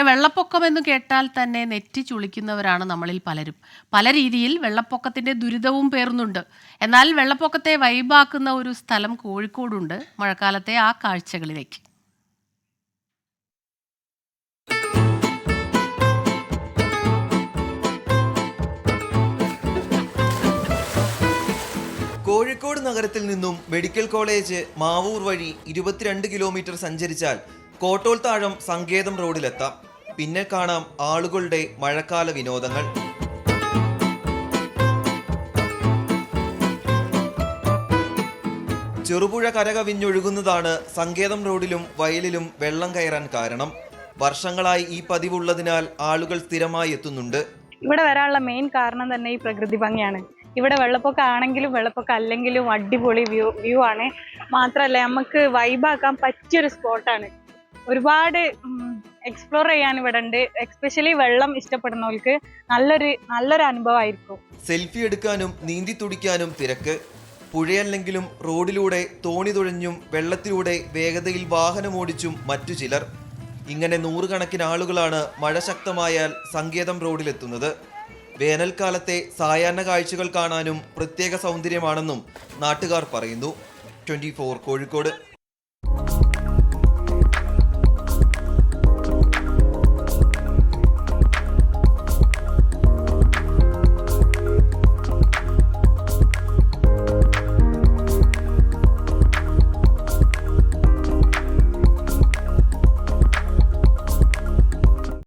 വെള്ളപ്പൊക്കമെന്ന് കേട്ടാൽ തന്നെ നെറ്റി ചുളിക്കുന്നവരാണ് നമ്മളിൽ പലരും. പല രീതിയിൽ വെള്ളപ്പൊക്കത്തിന്റെ ദുരിതവും പേറുന്നുണ്ട്. എന്നാൽ വെള്ളപ്പൊക്കത്തെ വൈബാക്കുന്ന ഒരു സ്ഥലം കോഴിക്കോടുണ്ട്. മഴക്കാലത്തെ ആ കാഴ്ചകളിലേക്ക്. കോഴിക്കോട് നഗരത്തിൽ നിന്നും മെഡിക്കൽ കോളേജ് മാവൂർ വഴി 22 കിലോമീറ്റർ സഞ്ചരിച്ചാൽ കോട്ടോൽ താഴം സങ്കേതം റോഡിലെത്താം. പിന്നെ കാണാം ആളുകളുടെ മഴക്കാല വിനോദങ്ങൾ. ചെറുപുഴ കരകവിഞ്ഞൊഴുകുന്നതാണ് സങ്കേതം റോഡിലും വയലിലും വെള്ളം കയറാൻ കാരണം. വർഷങ്ങളായി ഈ പതിവുള്ളതിനാൽ ആളുകൾ സ്ഥിരമായി എത്തുന്നുണ്ട്. ഇവിടെ വരാനുള്ള മെയിൻ കാരണം തന്നെ ഈ പ്രകൃതി ഭംഗിയാണ്. ഇവിടെ വെള്ളപ്പൊക്കം ആണെങ്കിലും വെള്ളപ്പൊക്കം അല്ലെങ്കിലും അടിപൊളി വ്യൂ ആണ്. മാത്രമല്ല നമുക്ക് വൈബാക്കാൻ പറ്റിയൊരു സ്പോട്ടാണ്. ഒരുപാട് എക്സ്പ്ലോർ ചെയ്യാൻ ഇവിടെ ഉണ്ട്. എസ്പെഷ്യലി വെള്ളം ഇഷ്ടപ്പെടുന്നവർക്ക് നല്ലൊരു അനുഭവമായിരിക്കും. സെൽഫി എടുക്കാനും നീന്തി തുടിക്കാനും തിരക്ക്. പുഴയല്ലെങ്കിലും റോഡിലൂടെ തോണി തുഴഞ്ഞും വെള്ളത്തിലൂടെ വേഗതയിൽ വാഹനമോടിച്ചും മറ്റു ചിലർ. ഇങ്ങനെ നൂറുകണക്കിന് ആളുകളാണ് മഴ ശക്തമായാൽ സങ്കേതം റോഡിലെത്തുന്നത്. വേനൽക്കാലത്തെ സായാഹ്ന കാഴ്ചകൾ കാണാനും പ്രത്യേക സൗന്ദര്യമാണെന്നും നാട്ടുകാർ പറയുന്നു. 24 കോഴിക്കോട്.